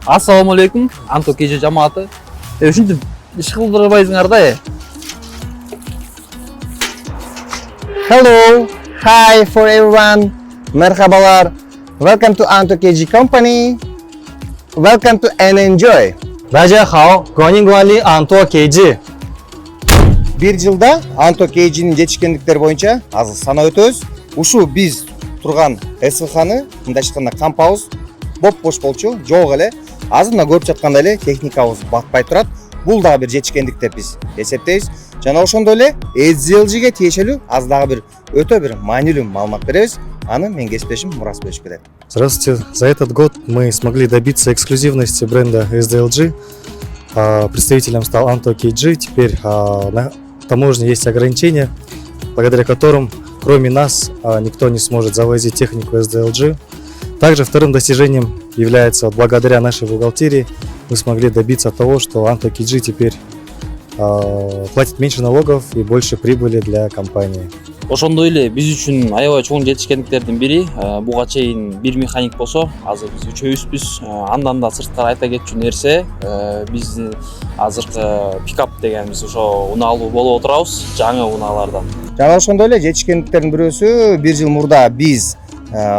Assalamu alaikum, Anto Keji жамааты. Ушинтип иш кылдырбайсыңар да. Hello, hi for everyone. Merhabalar. Welcome to Anto KG Company. Welcome to and enjoy. 大家好，欢迎光临 Anto KG。 Bir жылда Anto KG'nin жетишкендиктери боюнча азыр санап өтөбүз. Ушу биз турган СХны мындай айтканда кампабыз боп-бош болчу, жок эле. Азыр мына көрүп жаткандай эле техникабыз батпай турат. Бул дагы бир жетишкендик деп биз эсептейбиз. Жана ошондой эле SDLG-ге тиешелүү аз дагы бир өтө бир маанилүү маалымат беребиз. Аны менин кесиптешим Мурас бөлүшүп кетет. Здравствуйте. За этот год мы смогли добиться эксклюзивности бренда SDLG. Представителем стал Anto KG. Теперь на таможне есть ограничения, благодаря которым, кроме нас, никто не сможет завозить технику SDLG. Также вторым достижением является, благодаря нашей бухгалтерии, мы смогли добиться того, что Anto KG теперь платит меньше налогов и больше прибыли для компании. Ошондой эле биз үчүн аябай чоң жетишкендиктердин бири буга чейин бир механик болсо, азыр биз үчөөбүзбүз. Андан да сырткары айта кетчү нерсе, биз азыркы пикап дегенбиз ошо унаалуу болуп отурабыз, жаңы унаалардан. Жана ошондой эле жетишкендиктердин бирөөсү бир жыл мурда биз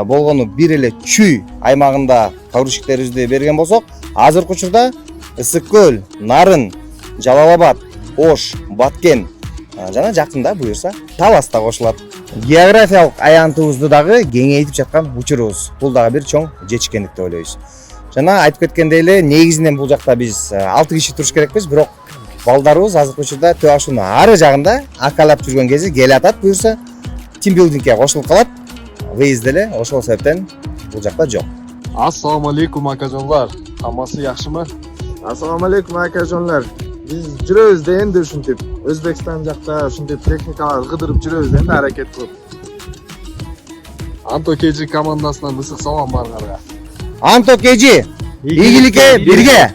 болгону бир эле Чүй аймагында погрузчиктерибизди берген болсок, азыркы учурда Ысык көл, Нарын, Жалал Абад, Ош, Баткен жана жакында буюрса Таласта кошулат. Географиялык аянтыбызды дагы кеңейтип жаткан учурубуз. Бул дагы бир чоң жетишкендик деп ойлойбуз. Жана айтып кеткендей эле негизинен бул жакта биз 6 киши туруш керекпиз, бирок балдарыбыз азыркы учурда Төө Ашуунун ары жагында акалап жүргөн кези келе атат, буюрса тимбилдингке кошулуп калат. Выезд эле ошол себептен бул жакта жок. Assalomu alaykum akajonlar. Hammasi yaxshimi? Assalomu alaykum akajonlar. Biz жүрөбүз да энди ушинтип Өзбекстан жакта ушинтип техникалар кыдырып жүрөбүз энди аракет кылып. Anto KG командасынан ысык салам барыңарга. Anto KG игиликке бирге.